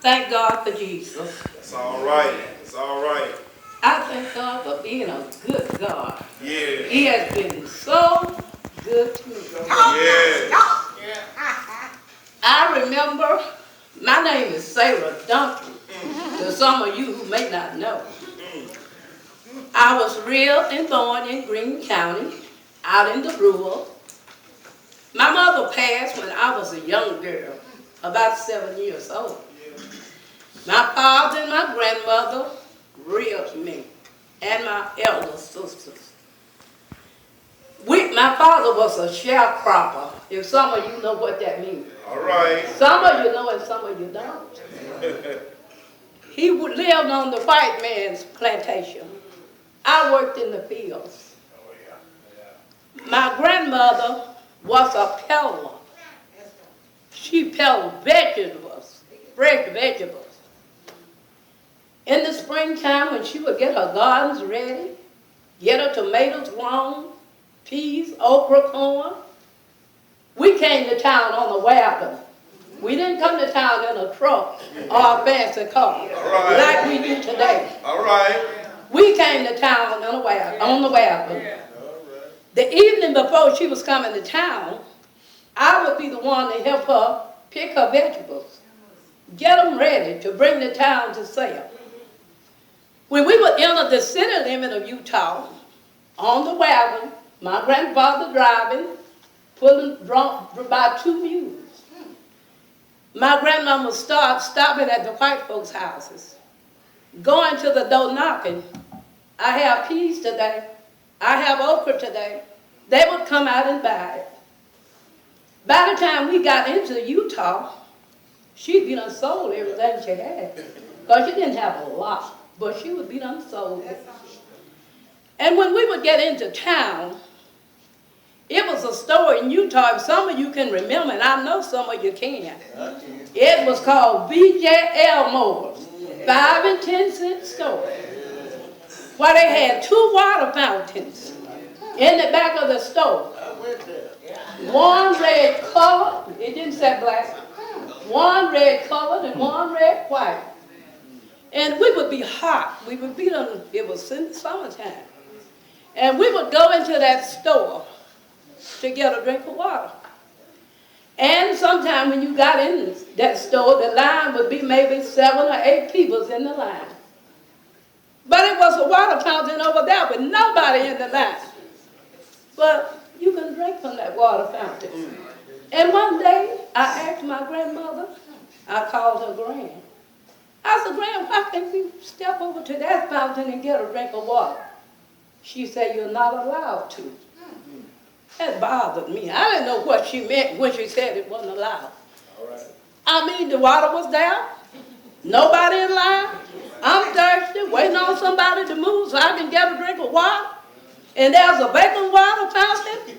Thank God for Jesus. That's all right. That's all right. I thank God for being a good God. Yeah. He has been so good to me. Yeah. I remember, my name is Sarah Duncan, to some of you who may not know. I was reared and born in Greene County, out in the rural. My mother passed when I was a young girl, about 7 years old. My father and my grandmother reared me, and my elder sisters. My father was a sharecropper, if some of you know what that means. All right. Some of you know and some of you don't. He lived on the white man's plantation. I worked in the fields. My grandmother was a peddler. She peddled vegetables, fresh vegetables. In the springtime, when she would get her gardens ready, get her tomatoes grown, peas, okra, corn, we came to town on a wagon. We didn't come to town in a truck or a fancy car like we do today. All right. We came to town on the wagon. The evening before she was coming to town, I would be the one to help her pick her vegetables, get them ready to bring to town to sell. When we would enter the city limit of Eutaw, on the wagon, my grandfather driving, drawn by 2 mules. My grandmama would start stopping at the white folks' houses, going to the door knocking. I have peas today. I have okra today. They would come out and buy it. By the time we got into Eutaw, she'd be done sold everything she had. Because she didn't have a lot, but she would be done sold. And when we would get into town, it was a store in Eutaw, if some of you can remember, and I know some of you can. It was called B.J. Elmore's 5 and 10 cent store, where they had 2 water fountains in the back of the store. One red colored, it didn't say black, one red colored and one red white. And we would be hot. We would be done, it was in the summertime. And we would go into that store to get a drink of water. And sometime when you got in that store, the line would be maybe 7 or 8 people in the line. But it was a water fountain over there with nobody in the line. But you can drink from that water fountain. And one day, I asked my grandmother, I called her Gran. I said, Gran, why can't we step over to that fountain and get a drink of water? She said, you're not allowed to. That bothered me. I didn't know what she meant when she said it wasn't allowed. All right. I mean, the water was there. Nobody in line. I'm thirsty, waiting on somebody to move so I can get a drink of water. And there's a vacant water fountain.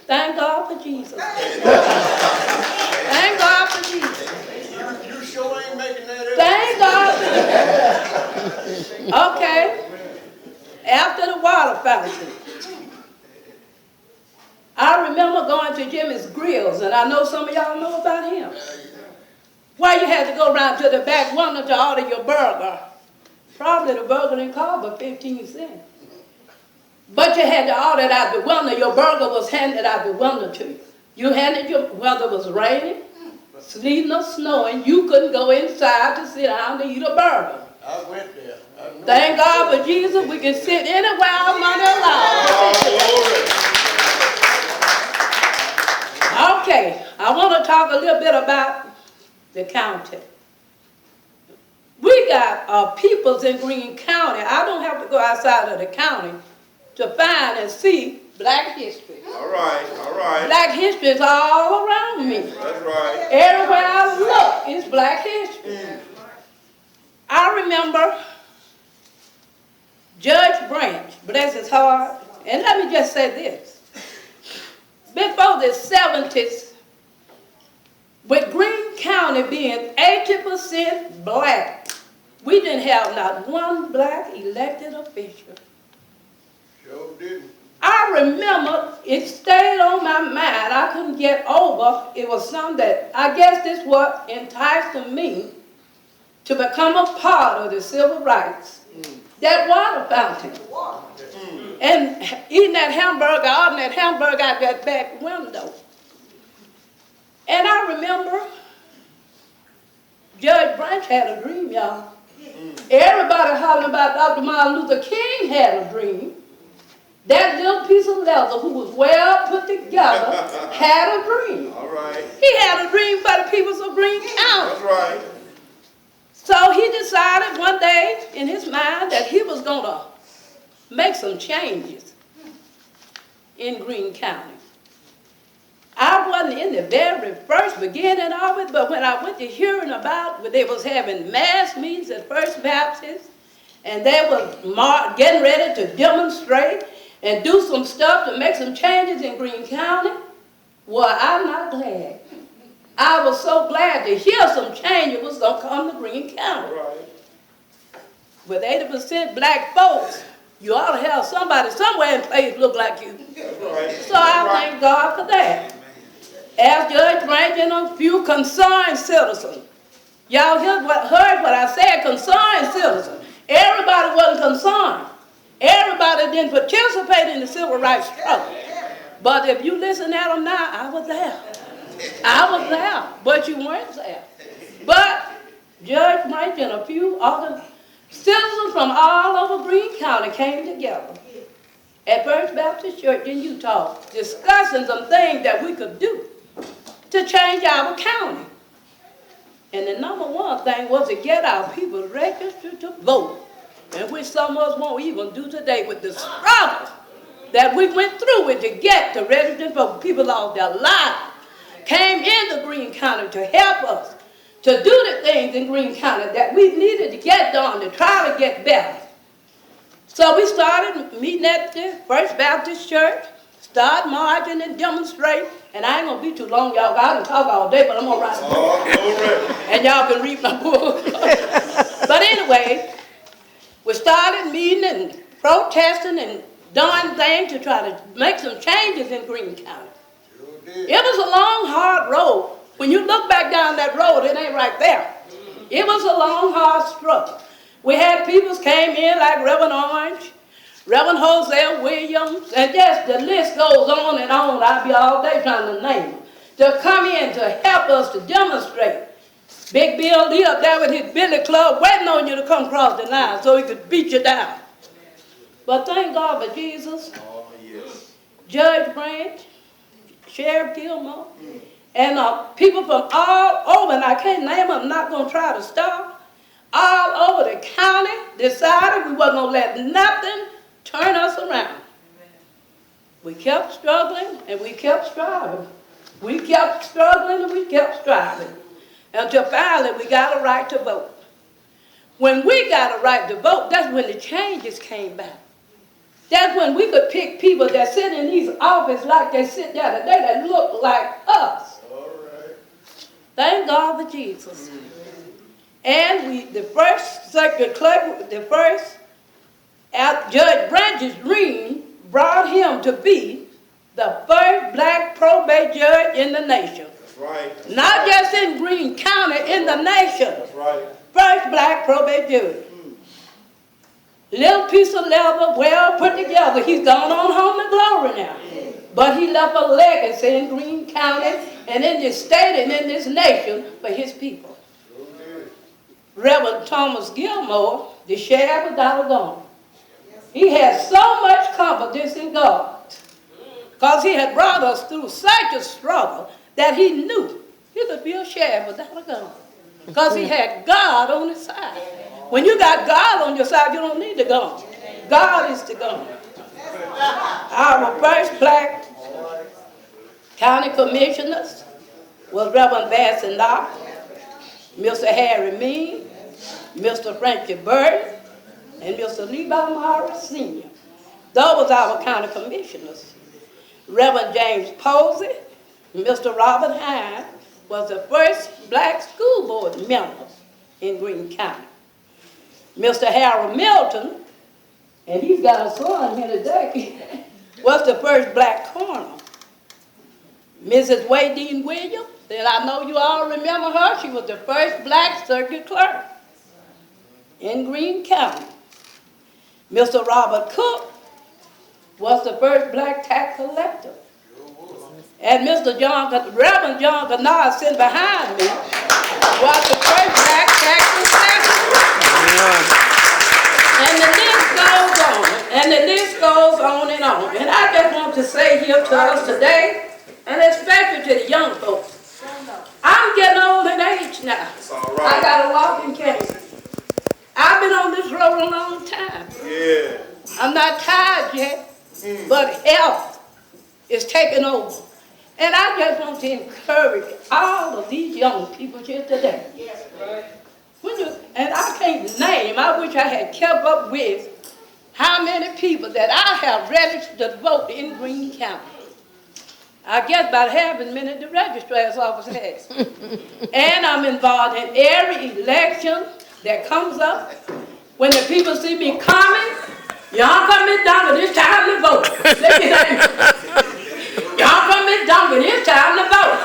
Thank God for Jesus. Thank God for Jesus. You sure ain't making that up. Thank God for Jesus. Okay. After the water fountain, I remember going to Jimmy's Grills, and I know some of y'all know about him. Why you had to go around to the back window to order your burger. Probably the burger didn't cost but 15 cents. But you had to order it out the window. Your burger was handed out the window to you. You handed whether it was raining, sleeting or snowing, you couldn't go inside to sit down to eat a burger. I went there. Thank God for Jesus, we can sit anywhere our money allows. Okay, I want to talk a little bit about the county. We got peoples in Greene County. I don't have to go outside of the county to find and see black history. All right. All right. Black history is all around me. That's right. Everywhere I look is black history. I remember Judge Branch, bless his heart, and let me just say this. Before the 70s, with Greene County being 80% black, we didn't have not one black elected official. Sure didn't. I remember it stayed on my mind. I couldn't get over. It was something that I guess this what enticed me to become a part of the civil rights. That water fountain. And eating that hamburger, ordering that hamburger out that back window. And I remember Judge Branch had a dream, y'all. Everybody hollering about Dr. Martin Luther King had a dream. That little piece of leather who was well put together had a dream. All right. He had a dream for the people of Greene County. That's right. So he decided one day in his mind that he was going to make some changes in Greene County. I wasn't in the very first beginning of it, but when I went to hearing about they was having mass meetings at First Baptist, and they was getting ready to demonstrate and do some stuff to make some changes in Greene County, well, I'm not glad. I was so glad to hear some changes was going to come to Greene County. Right. With 80% black folks, you ought to have somebody somewhere in place look like you. That's right. So I thank God for that. As Judge Branch and a few concerned citizens. Y'all heard what I said, concerned citizens. Everybody wasn't concerned. Everybody didn't participate in the civil rights struggle. But if you listen at them now, I was there. I was there, but you weren't there. But Judge Branch and a few other citizens from all over Greene County came together at First Baptist Church in Eutaw, discussing some things that we could do to change our county. And the number one thing was to get our people registered to vote, and which some of us won't even do today with the struggle that we went through with to get to register to vote. People lost their lives, came into Greene County to help us to do the things in Greene County that we needed to get done to try to get better. So we started meeting at the First Baptist Church, started marching and demonstrating, and I ain't gonna be too long, y'all. I can talk all day, but I'm gonna write a book. And y'all can read my book. But anyway, we started meeting and protesting and doing things to try to make some changes in Greene County. It was a long, hard road. When you look back down that road, it ain't right there. It was a long, hard struggle. We had people came in like Reverend Orange, Reverend Hosea Williams, and just the list goes on and on. I'll be all day trying to name them, to come in to help us to demonstrate. Big Bill Lee up there with his billy club waiting on you to come across the line so he could beat you down. But thank God for Jesus, Judge Branch, Sheriff Gilmore, and people from all over, and I can't name them, I'm not going to try to stop, all over the county decided we wasn't going to let nothing turn us around. We kept struggling and we kept striving. We kept struggling and we kept striving until finally we got a right to vote. When we got a right to vote, that's when the changes came back. That's when we could pick people that sit in these offices like they sit there today that look like us. All right. Thank God for Jesus. And the first circuit clerk, Judge Branch's dream brought him to be the first black probate judge in the nation. That's right. Not just in Greene County, in the nation. That's right. First black probate judge. Little piece of leather, well put together. He's gone on home to glory now. But he left a legacy in Greene County and in this state and in this nation for his people. Reverend Thomas Gilmore, the sheriff of Duncan, he had so much confidence in God because he had brought us through such a struggle that he knew he could be a sheriff without a gun because he had God on his side. When you got God on your side, you don't need the gun. God is the gun. Our first black county commissioners was Reverend Bassin Knox, Mr. Harry Mean, Mr. Frankie Burton, and Mr. Levi Morris Sr. Those were our county commissioners. Reverend James Posey, Mr. Robert Hines was the first black school board member in Greene County. Mr. Harold Milton, and he's got a son here today, was the first black coroner. Mrs. Waydeen Williams, and I know you all remember her, she was the first black circuit clerk. in Greene County. Mr. Robert Cook was the first black tax collector. And Reverend John Kennard sitting behind me was the first black tax collector. And the list goes on, and the list goes on and on. And I just want to say here to us today, and especially to the young folks, I'm getting old in age now. I got a walking cane. I've been on this road a long time. Yeah. I'm not tired yet, but health is taking over. And I just want to encourage all of these young people here today. And I can't name, I wish I had kept up with how many people that I have registered to vote in Greene County. I guess about half as many the registrar's office has. And I'm involved in every election that comes up. When the people see me coming, y'all come in Duncan, it's time to vote. Y'all come in Duncan, it's time to vote.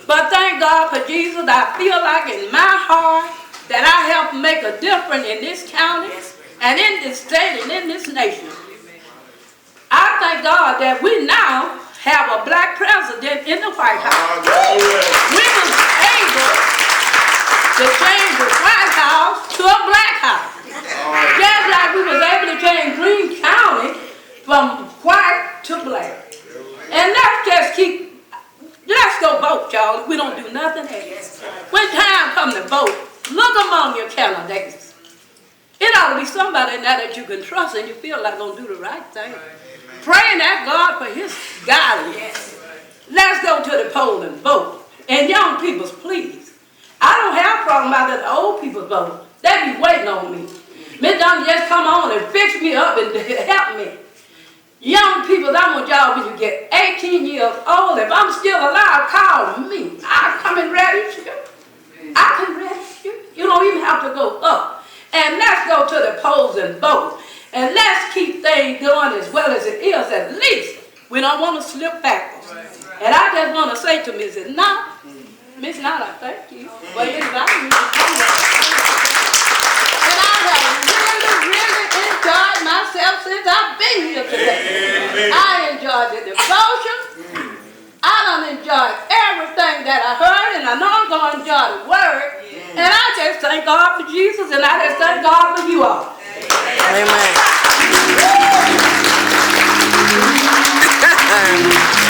But thank God for Jesus, I feel like in my heart that I help make a difference in this county and in this state and in this nation. I thank God that we now have a black president in the White House. We were able to change the White House to a black house. Just like we was able to change Greene County from white to black. And let's go vote, y'all. We don't do nothing else. When time comes to vote, look among your candidates. It ought to be somebody in there that you can trust and you feel like going to do the right thing. Praying at God for his guidance. Let's go to the poll and vote. And young people, please. I don't have a problem about that the old people vote. They be waiting on me. Miss Duncan, just come on and fix me up and help me. Young people, I want y'all, when you get 18 years old, if I'm still alive, call me. I'll come and register you. I can register you. You don't even have to go up. And let's go to the polls and vote. And let's keep things going as well as it is. At least we don't want to slip backwards. And I just want to say to Mrs. Knott, Miss Knott, I thank you for inviting me to come here. And I have really enjoyed myself since I've been here today. Amen. I enjoyed the devotion. I done enjoyed everything that I heard, and I know I'm going to enjoy the word. And I just thank God for Jesus, and I just thank God for you all. Amen.